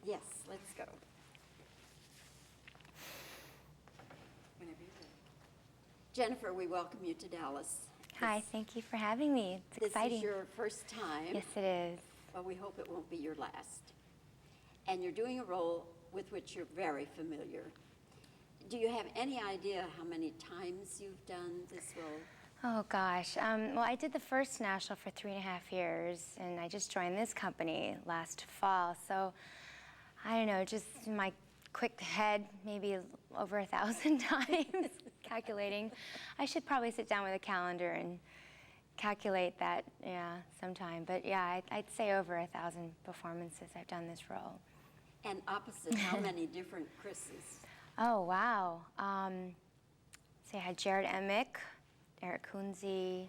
Yes, let's go. Whenever you're ready. Jennifer, we welcome you to Dallas. Hi, thank you for having me. It's exciting. This is your first time. Yes, it is. Well, we hope it won't be your last. And you're doing a role with which you're very familiar. Do you have any idea how many times you've done this role? Oh gosh, well I did the first national for 3.5 years and I just joined this company last fall, so I don't know, just in my quick head, maybe over 1,000 times calculating. I should probably sit down with a calendar and calculate that, sometime, but yeah, I'd say over 1,000 performances I've done this role. And opposite, how many different Chris's? Oh wow, so I had Jared Emick, Eric Kunze,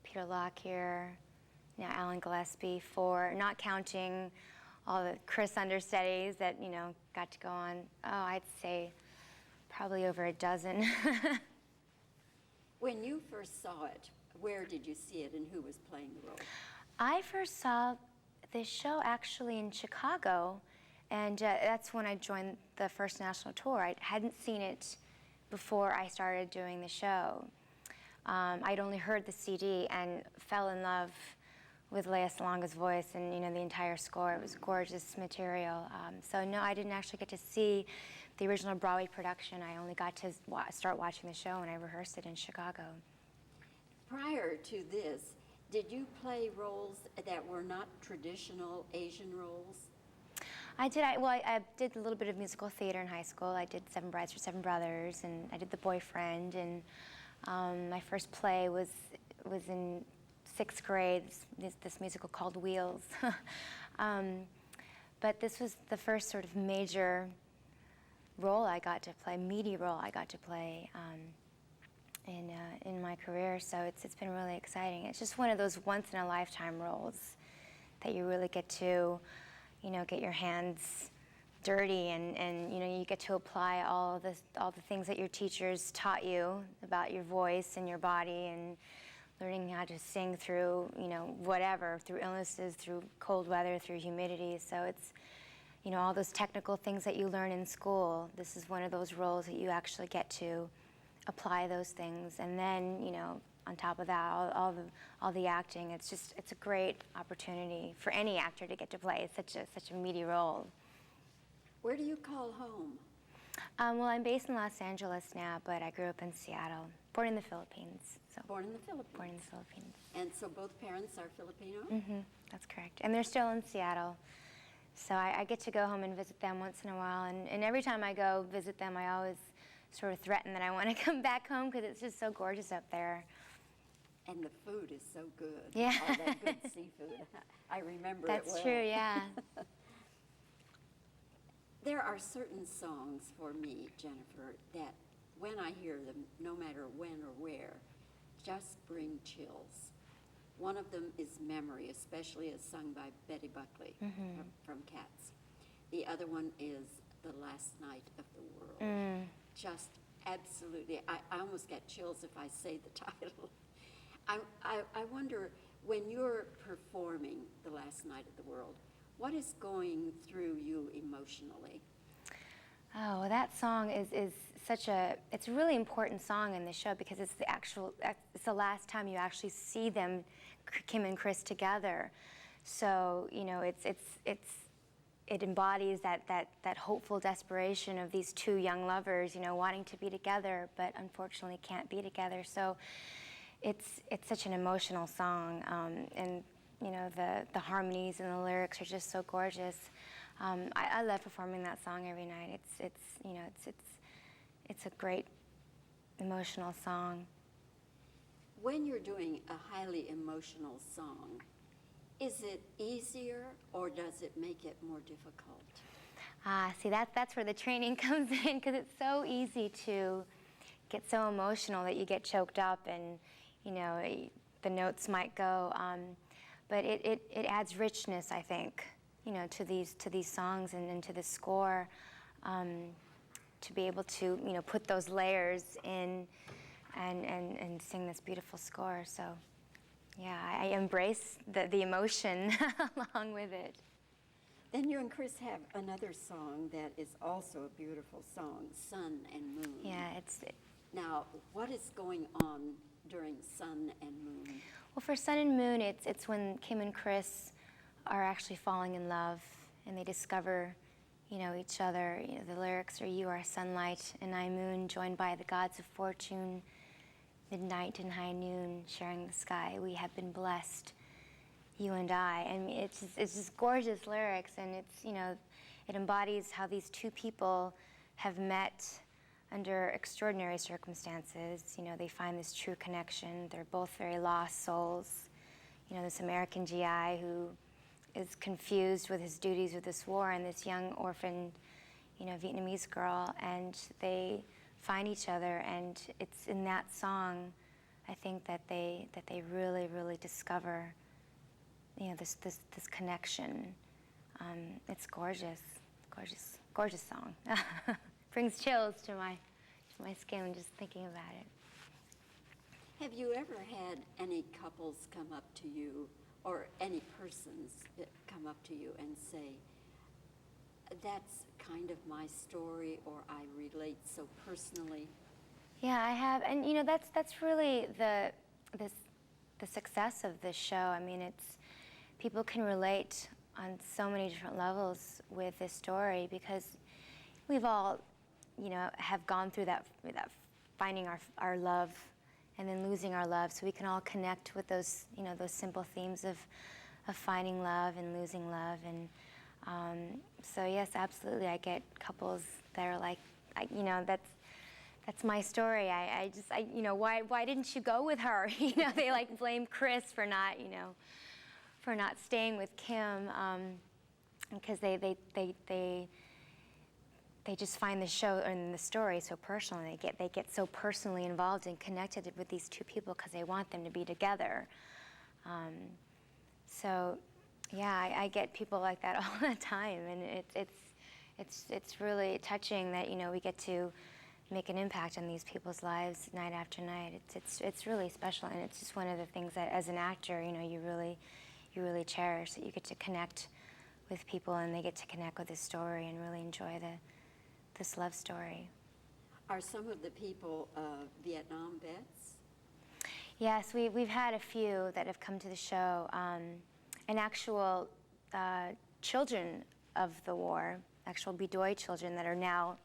Peter Lockyer, Alan Gillespie, 4, not counting all the Chris understudies that, got to go on. Oh, I'd say probably over a dozen. When you first saw it, where did you see it and who was playing the role? I first saw this show actually in Chicago, and that's when I joined the first national tour. I hadn't seen it before I started doing the show. I'd only heard the CD and fell in love with Lea Salonga's voice and the entire score. It was gorgeous material. So no, I didn't actually get to see the original Broadway production. I only got to start watching the show and I rehearsed it in Chicago. Prior to this, did you play roles that were not traditional Asian roles? I did. I did a little bit of musical theater in high school. I did Seven Brides for Seven Brothers, and I did The Boyfriend, and my first play was in 6th grade, this musical called Wheels. But this was the first sort of major role I got to play, meaty role I got to play in my career, so it's been really exciting. It's just one of those once-in-a-lifetime roles that you really get to, get your hands dirty and you get to apply all the things that your teachers taught you about your voice and your body and learning how to sing through, whatever, through illnesses, through cold weather, through humidity. So it's, all those technical things that you learn in school. This is one of those roles that you actually get to apply those things. And then, on top of that, all the acting. It's a great opportunity for any actor to get to play such a meaty role. Where do you call home? Well, I'm based in Los Angeles now, but I grew up in Seattle. Born in the Philippines. So. Born in the Philippines? Born in the Philippines. And so both parents are Filipino? Mm-hmm, that's correct. And they're still in Seattle. So I get to go home and visit them once in a while. And every time I go visit them, I always sort of threaten that I want to come back home because it's just so gorgeous up there. And the food is so good. Yeah. All that good seafood. I remember That's it well. That's true, yeah. There are certain songs for me, Jennifer, that when I hear them, no matter when or where, just bring chills. One of them is Memory, especially as sung by Betty Buckley from Cats. The other one is The Last Night of the World. Just absolutely, I almost get chills if I say the title. I wonder, when you're performing The Last Night of the World, what is going through you emotionally? Oh, well, that song is it's a really important song in the show because it's the last time you actually see them, Kim and Chris, together. So, it embodies that hopeful desperation of these two young lovers, wanting to be together, but unfortunately can't be together. So it's such an emotional song, and the harmonies and the lyrics are just so gorgeous. I love performing that song every night. It's a great emotional song. When you're doing a highly emotional song, is it easier or does it make it more difficult? See, that's where the training comes in, because it's so easy to get so emotional that you get choked up and the notes might go. But it adds richness, I think, to these songs and to the score, to be able to put those layers in and sing this beautiful score. So yeah, I embrace the emotion along with it. Then you and Chris have another song that is also a beautiful song, Sun and Moon. Yeah, Now, what is going on during Sun and Moon? well, for Sun and Moon, it's when Kim and Chris are actually falling in love and they discover, each other. The lyrics are, "You are sunlight and I moon, joined by the gods of fortune, midnight and high noon, sharing the sky. We have been blessed, you and I." I mean, it's just gorgeous lyrics, and it embodies how these two people have met under extraordinary circumstances. They find this true connection. They're both very lost souls. This American GI who is confused with his duties with this war, and this young orphaned, Vietnamese girl, and they find each other, and it's in that song, I think, that they really, really discover, this connection. It's gorgeous, gorgeous, gorgeous song. Brings chills to my skin just thinking about it. Have you ever had any couples come up to you, or any persons that come up to you and say, "That's kind of my story," or "I relate so personally"? Yeah, I have, and that's really the success of this show. I mean, people can relate on so many different levels with this story, because we've all, have gone through that finding our love and then losing our love. So we can all connect with those, those simple themes of finding love and losing love. And so yes, absolutely, I get couples that are like, that's my story. Why didn't you go with her? They like blame Chris for not, for not staying with Kim, because they just find the show and the story so personal. They get so personally involved and connected with these two people because they want them to be together. So yeah, I get people like that all the time, and it's really touching that we get to make an impact on these people's lives night after night. It's really special, and it's just one of the things that as an actor, you really cherish, that you get to connect with people and they get to connect with this story and really enjoy this love story. Are some of the people Vietnam vets? Yes, we've had a few that have come to the show, and actual children of the war, actual Bedoy children that are now,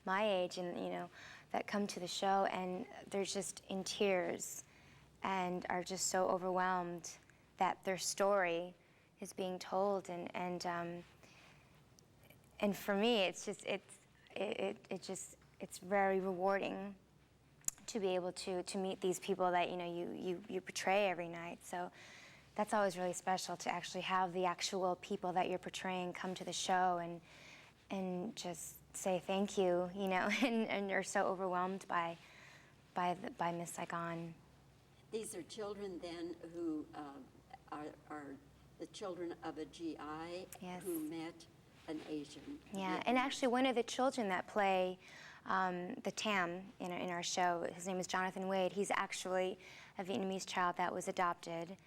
my age, and that come to the show, and they're just in tears and are just so overwhelmed that their story is being told, and for me, it's very rewarding to be able to meet these people that you portray every night. So that's always really special, to actually have the actual people that you're portraying come to the show and just say thank you, and you're so overwhelmed by Miss Saigon. These are children then who are the children of a GI. Yes. Who met an Asian. Yeah, and actually one of the children that play the Tam in our show, his name is Jonathan Wade. He's actually a Vietnamese child that was adopted.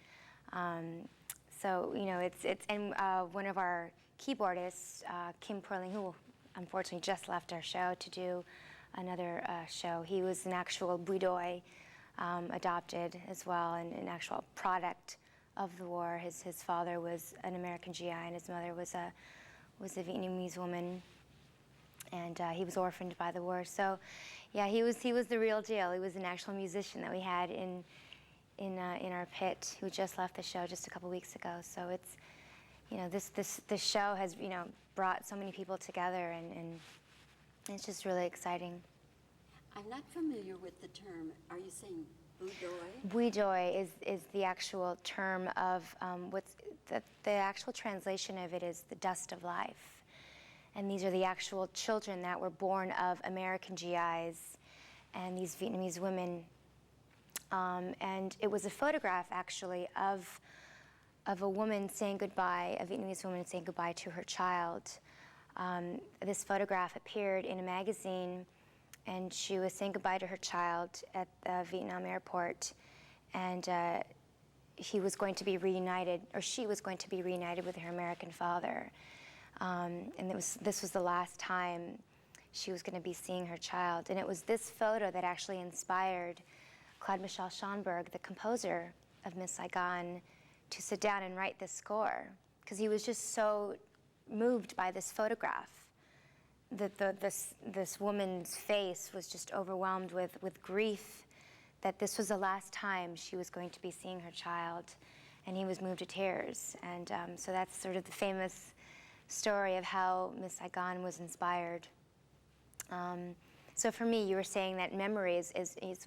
So it's and one of our keyboardists, Kim Perling, who unfortunately just left our show to do another show. He was an actual Bedoy, adopted as well, and an actual product of the war. His father was an American GI, and his mother was a Vietnamese woman, and he was orphaned by the war. So, yeah, he was the real deal. He was an actual musician that we had in our pit, who just left the show just a couple weeks ago. So it's, this show has brought so many people together, and it's just really exciting. I'm not familiar with the term. Are you saying Bedoy? Bedoy is the actual term of what's the actual translation of it is the dust of life. And these are the actual children that were born of American GIs and these Vietnamese women. And it was a photograph, actually, of a woman saying goodbye, a Vietnamese woman saying goodbye to her child. This photograph appeared in a magazine, and she was saying goodbye to her child at the Vietnam airport. And he was going to be reunited, or she was going to be reunited with her American father. And this was the last time she was going to be seeing her child. And it was this photo that actually inspired Claude Michel Schönberg, the composer of Miss Saigon, to sit down and write this score, because he was just so moved by this photograph. This woman's face was just overwhelmed with grief that this was the last time she was going to be seeing her child, and he was moved to tears. And so that's sort of the famous story of how Miss Saigon was inspired. So for me, you were saying that Memory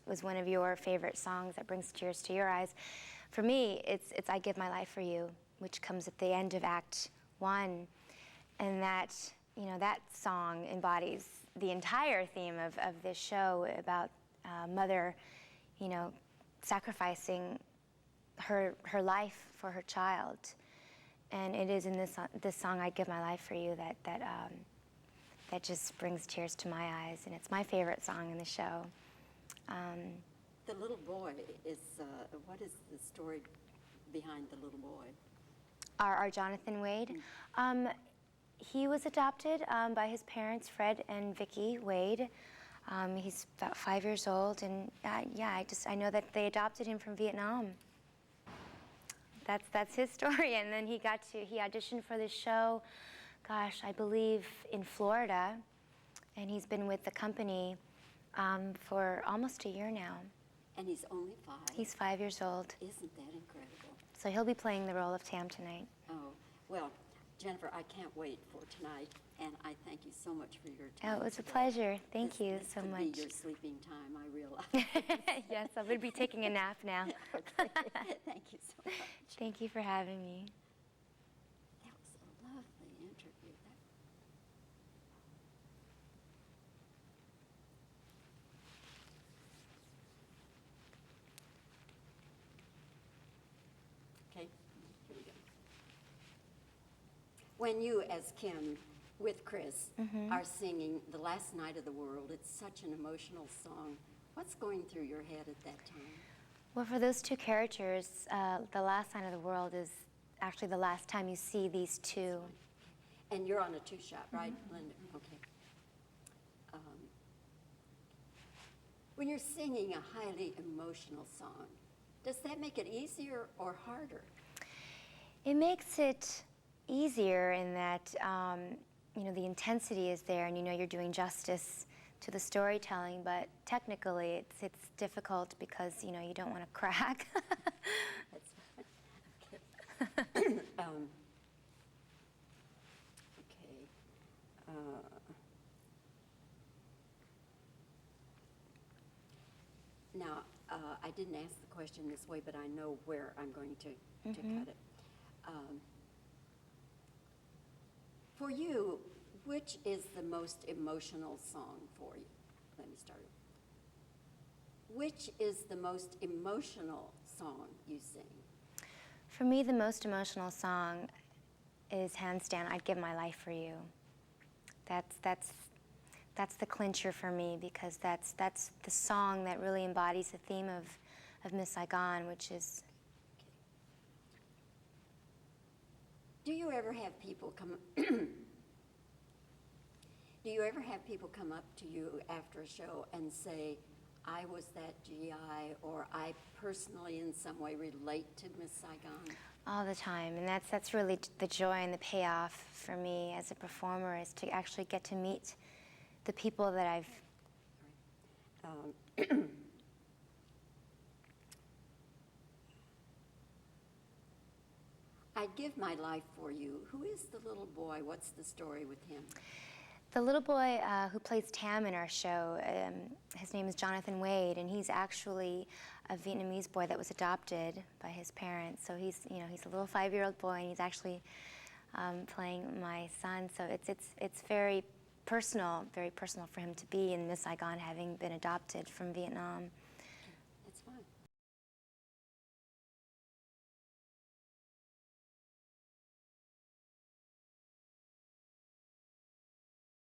was one of your favorite songs that brings tears to your eyes. For me, it's I Give My Life for You, which comes at the end of Act 1. And that, that song embodies the entire theme of this show about mother, sacrificing her life for her child. And it is in this song, I Give My Life for You, that just brings tears to my eyes, and it's my favorite song in the show. The little boy is, what is the story behind the little boy? Our Jonathan Wade. He was adopted by his parents, Fred and Vicki Wade. He's about 5 years old, and I know that they adopted him from Vietnam. That's his story. And then he auditioned for this show, gosh, I believe in Florida, and he's been with the company for almost a year now. And he's only 5? He's 5 years old. Isn't that incredible? So he'll be playing the role of Tam tonight. Oh, well, Jennifer, I can't wait for tonight, and I thank you so much for your time. Oh, it was today. a pleasure. Thank you This so could much. be your sleeping time, I realize. Yes, I would be taking a nap now. Okay. Thank you so much. Thank you for having me. That was a lovely interview. Okay, here we go. When you, as Kim, with Chris, are singing The Last Night of the World, it's such an emotional song. What's going through your head at that time? Well, for those two characters, The Last Night of the World is actually the last time you see these two. And you're on a two-shot, right, Linda? Okay. When you're singing a highly emotional song, does that make it easier or harder? It makes it easier in that, the intensity is there, and you're doing justice to the storytelling, but technically it's difficult because, you don't want to crack. That's fine. Okay. Now, I didn't ask the question this way, but I know where I'm going to cut it. For you, which is the most emotional song for you? Let me start. Which is the most emotional song you sing? For me, the most emotional song is hands down, I'd Give My Life for You. That's the clincher for me, because that's the song that really embodies the theme of Miss Saigon, which is. Do you ever have people come? Do you ever have people come up to you after a show and say, I was that GI, or I personally in some way relate to Miss Saigon? All the time, and that's really the joy and the payoff for me as a performer, is to actually get to meet the people that I've. I'd Give My Life for You. Who is the little boy? What's the story with him? The little boy who plays Tam in our show, his name is Jonathan Wade, and he's actually a Vietnamese boy that was adopted by his parents. So he's a little 5-year-old boy, and he's actually playing my son. So it's very personal for him to be in Miss Saigon, having been adopted from Vietnam.